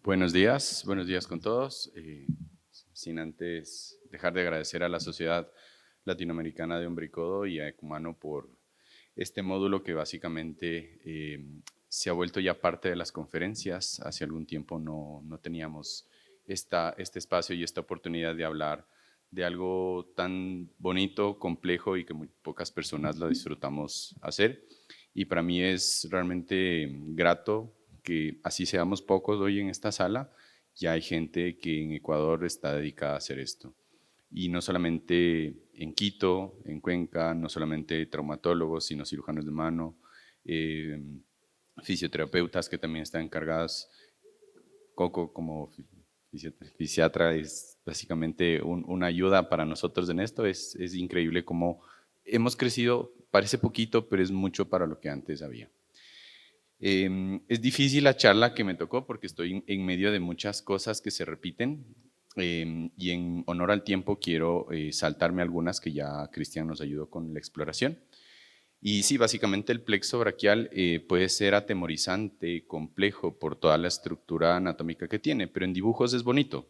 Buenos días con todos. Sin antes dejar de agradecer a la Sociedad Latinoamericana de Hombre y Codo y a Ecumano por este módulo que básicamente se ha vuelto ya parte de las conferencias. Hace algún tiempo no teníamos este espacio y esta oportunidad de hablar de algo tan bonito, complejo y que muy pocas personas lo disfrutamos hacer. Y para mí es realmente grato que así seamos pocos hoy en esta sala, ya hay gente que en Ecuador está dedicada a hacer esto. Y no solamente en Quito, en Cuenca, no solamente traumatólogos, sino cirujanos de mano, eh, fisioterapeutas que también están encargadas. Coco como fisiatra es básicamente una ayuda para nosotros en esto. Es increíble cómo hemos crecido, parece poquito, pero es mucho para lo que antes había. Es difícil la charla que me tocó porque estoy en medio de muchas cosas que se repiten y en honor al tiempo quiero saltarme algunas que ya Cristian nos ayudó con la exploración. Y sí, básicamente el plexo braquial puede ser atemorizante, complejo por toda la estructura anatómica que tiene, pero en dibujos es bonito,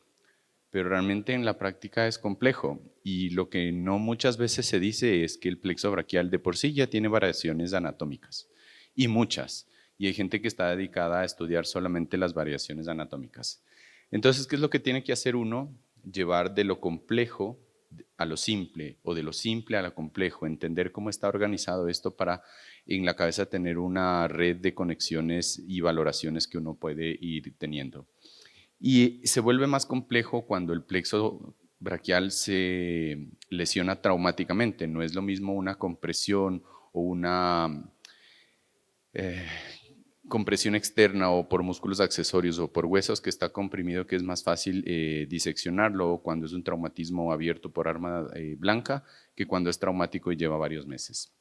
pero realmente en la práctica es complejo. Y lo que no muchas veces se dice es que el plexo braquial de por sí ya tiene variaciones anatómicas, y muchas. Y hay gente que está dedicada a estudiar solamente las variaciones anatómicas. Entonces, ¿qué es lo que tiene que hacer uno? Llevar de lo complejo a lo simple o de lo simple a lo complejo, entender cómo está organizado esto para en la cabeza tener una red de conexiones y valoraciones que uno puede ir teniendo. Y se vuelve más complejo cuando el plexo braquial se lesiona traumáticamente. No es lo mismo una compresión o una eh, compresión externa o por músculos accesorios o por huesos que está comprimido, que es más fácil diseccionarlo cuando es un traumatismo abierto por arma blanca que cuando es traumático y lleva varios meses.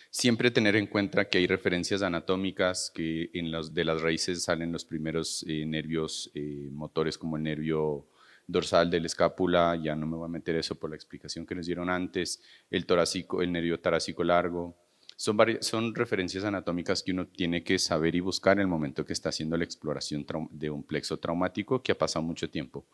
Siempre tener en cuenta que hay referencias anatómicas, que de las raíces salen los primeros nervios motores como el nervio dorsal de la escápula, ya no me voy a meter eso por la explicación que nos dieron antes, el nervio torácico largo. Son referencias anatómicas que uno tiene que saber y buscar en el momento que está haciendo la exploración de un plexo traumático que ha pasado mucho tiempo.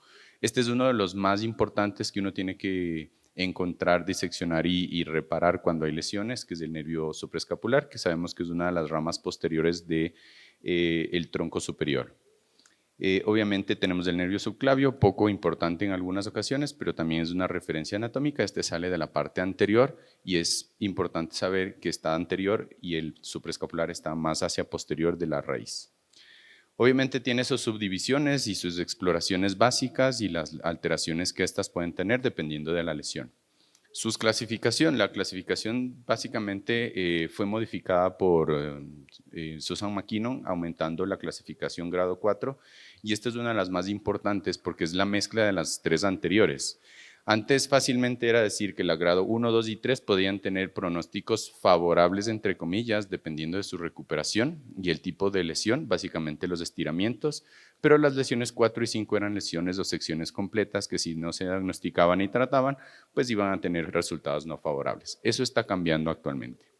Este es uno de los más importantes que uno tiene que encontrar, diseccionar y reparar cuando hay lesiones, que es el nervio supraescapular, que sabemos que es una de las ramas posteriores del el tronco superior. Obviamente tenemos el nervio subclavio, poco importante en algunas ocasiones, pero también es una referencia anatómica. Este sale de la parte anterior y es importante saber que está anterior y el supraescapular está más hacia posterior de la raíz. Obviamente tiene sus subdivisiones y sus exploraciones básicas y las alteraciones que éstas pueden tener dependiendo de la lesión. La clasificación básicamente fue modificada por Susan McKinnon, aumentando la clasificación grado 4, y esta es una de las más importantes porque es la mezcla de las tres anteriores. Antes fácilmente era decir que la grado 1, 2 y 3 podían tener pronósticos favorables, entre comillas, dependiendo de su recuperación y el tipo de lesión, básicamente los estiramientos, pero las lesiones 4 y 5 eran lesiones o secciones completas que si no se diagnosticaban y trataban, pues iban a tener resultados no favorables. Eso está cambiando actualmente.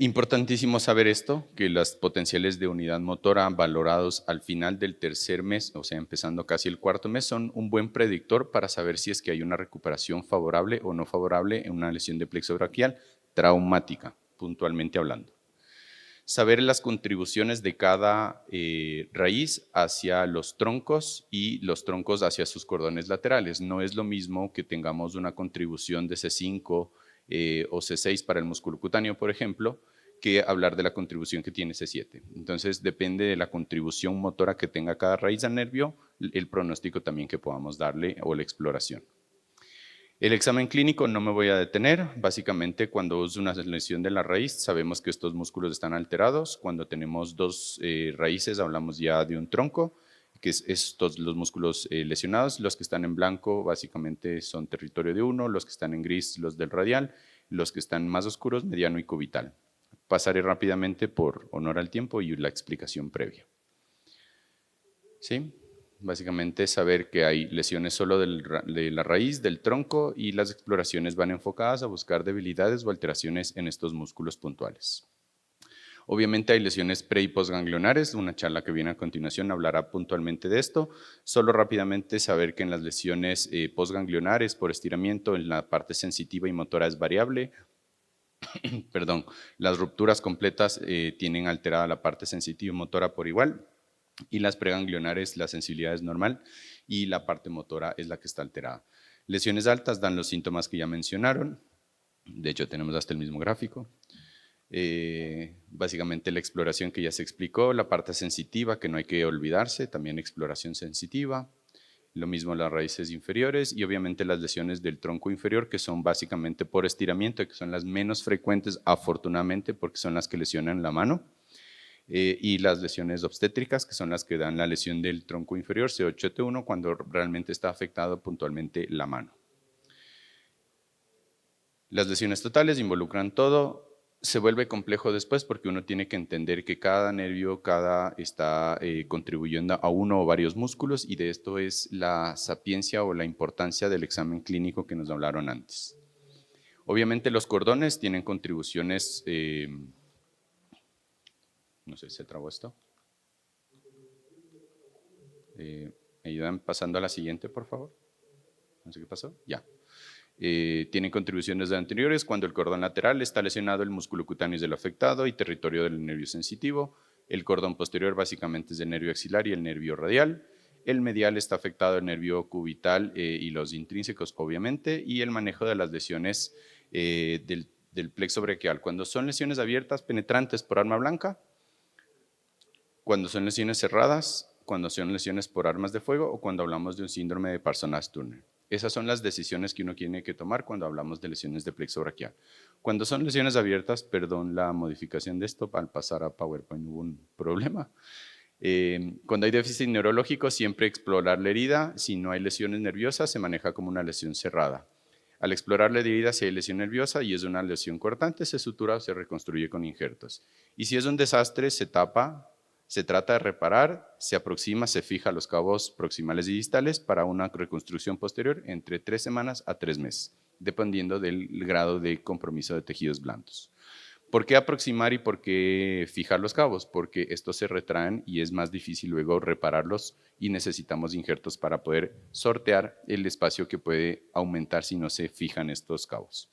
Importantísimo saber esto, que las potenciales de unidad motora valorados al final del tercer mes, o sea, empezando casi el cuarto mes, son un buen predictor para saber si es que hay una recuperación favorable o no favorable en una lesión de plexo braquial traumática, puntualmente hablando. Saber las contribuciones de cada raíz hacia los troncos y los troncos hacia sus cordones laterales. No es lo mismo que tengamos una contribución de C5 o C6 para el músculo cutáneo, por ejemplo, que hablar de la contribución que tiene C7. Entonces, depende de la contribución motora que tenga cada raíz al nervio, el pronóstico también que podamos darle o la exploración. El examen clínico no me voy a detener. Básicamente, cuando es una lesión de la raíz, sabemos que estos músculos están alterados. Cuando tenemos dos raíces, hablamos ya de un tronco, que es estos los músculos lesionados. Los que están en blanco, básicamente, son territorio de uno. Los que están en gris, los del radial. Los que están más oscuros, mediano y cubital. Pasaré rápidamente por honor al tiempo y la explicación previa. ¿Sí? Básicamente saber que hay lesiones solo de la raíz, del tronco, y las exploraciones van enfocadas a buscar debilidades o alteraciones en estos músculos puntuales. Obviamente hay lesiones pre y postganglionares, una charla que viene a continuación hablará puntualmente de esto. Solo rápidamente saber que en las lesiones postganglionares por estiramiento en la parte sensitiva y motora es variable. Perdón, las rupturas completas tienen alterada la parte sensitiva y motora por igual, y las preganglionares la sensibilidad es normal y la parte motora es la que está alterada. Lesiones altas dan los síntomas que ya mencionaron, de hecho tenemos hasta el mismo gráfico. Básicamente la exploración que ya se explicó, la parte sensitiva que no hay que olvidarse, también exploración sensitiva, lo mismo las raíces inferiores y obviamente las lesiones del tronco inferior que son básicamente por estiramiento, que son las menos frecuentes afortunadamente porque son las que lesionan la mano. Y las lesiones obstétricas, que son las que dan la lesión del tronco inferior, C8T1, cuando realmente está afectado puntualmente la mano. Las lesiones totales involucran todo. Se vuelve complejo después porque uno tiene que entender que cada nervio está contribuyendo a uno o varios músculos y de esto es la sapiencia o la importancia del examen clínico que nos hablaron antes. Obviamente los cordones tienen contribuciones, no sé, ¿se trabó esto? ¿Me ayudan pasando a la siguiente, por favor? No sé qué pasó, ya. Tienen contribuciones de anteriores cuando el cordón lateral está lesionado, el músculo cutáneo es del afectado y territorio del nervio sensitivo. El cordón posterior básicamente es del nervio axilar y el nervio radial. El medial está afectado el nervio cubital y los intrínsecos, obviamente, y el manejo de las lesiones del plexo braquial. Cuando son lesiones abiertas penetrantes por arma blanca, cuando son lesiones cerradas, cuando son lesiones por armas de fuego o cuando hablamos de un síndrome de Parsonage-Turner. Esas son las decisiones que uno tiene que tomar cuando hablamos de lesiones de plexo braquial. Cuando son lesiones abiertas, perdón la modificación de esto, al pasar a PowerPoint hubo un problema. Cuando hay déficit neurológico, siempre explorar la herida. Si no hay lesiones nerviosas, se maneja como una lesión cerrada. Al explorar la herida, si hay lesión nerviosa y es una lesión cortante, se sutura o se reconstruye con injertos. Y si es un desastre, se tapa. Se trata de reparar, se aproxima, se fija los cabos proximales y distales para una reconstrucción posterior entre 3 semanas a 3 meses, dependiendo del grado de compromiso de tejidos blandos. ¿Por qué aproximar y por qué fijar los cabos? Porque estos se retraen y es más difícil luego repararlos y necesitamos injertos para poder sortear el espacio que puede aumentar si no se fijan estos cabos.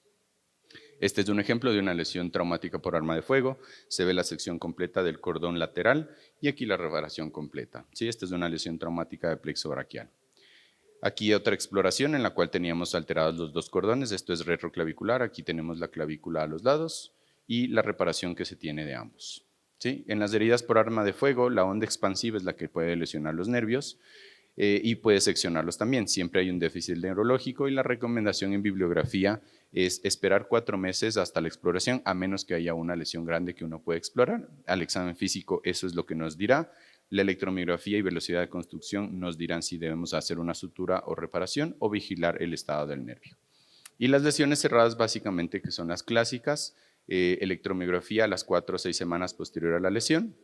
Este es un ejemplo de una lesión traumática por arma de fuego. Se ve la sección completa del cordón lateral y aquí la reparación completa. ¿Sí? Esta es una lesión traumática de plexo braquial. Aquí otra exploración en la cual teníamos alterados los dos cordones. Esto es retroclavicular. Aquí tenemos la clavícula a los lados y la reparación que se tiene de ambos. ¿Sí? En las heridas por arma de fuego, la onda expansiva es la que puede lesionar los nervios. Y puede seccionarlos también. Siempre hay un déficit neurológico y la recomendación en bibliografía es esperar 4 meses hasta la exploración, a menos que haya una lesión grande que uno pueda explorar. Al examen físico eso es lo que nos dirá. La electromiografía y velocidad de construcción nos dirán si debemos hacer una sutura o reparación o vigilar el estado del nervio. Y las lesiones cerradas básicamente que son las clásicas, electromiografía a las 4 o 6 semanas posterior a la lesión.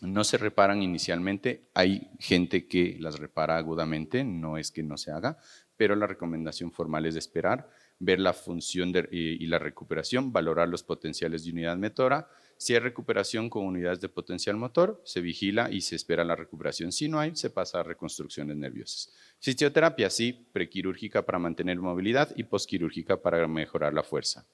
No se reparan inicialmente, hay gente que las repara agudamente, no es que no se haga, pero la recomendación formal es esperar, ver la función y la recuperación, valorar los potenciales de unidad motora. Si hay recuperación con unidades de potencial motor, se vigila y se espera la recuperación. Si no hay, se pasa a reconstrucciones nerviosas. Fisioterapia, sí, prequirúrgica para mantener movilidad y posquirúrgica para mejorar la fuerza.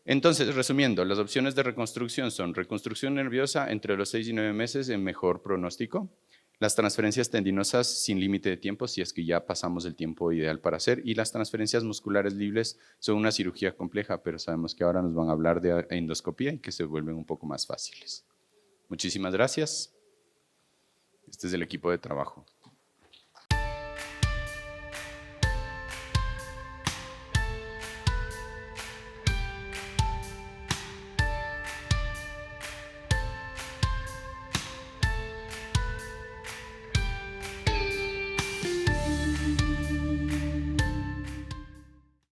Entonces, resumiendo, las opciones de reconstrucción son reconstrucción nerviosa entre los 6 y 9 meses en mejor pronóstico, las transferencias tendinosas sin límite de tiempo si es que ya pasamos el tiempo ideal para hacer, y las transferencias musculares libres son una cirugía compleja, pero sabemos que ahora nos van a hablar de endoscopía y que se vuelven un poco más fáciles. Muchísimas gracias. Este es el equipo de trabajo.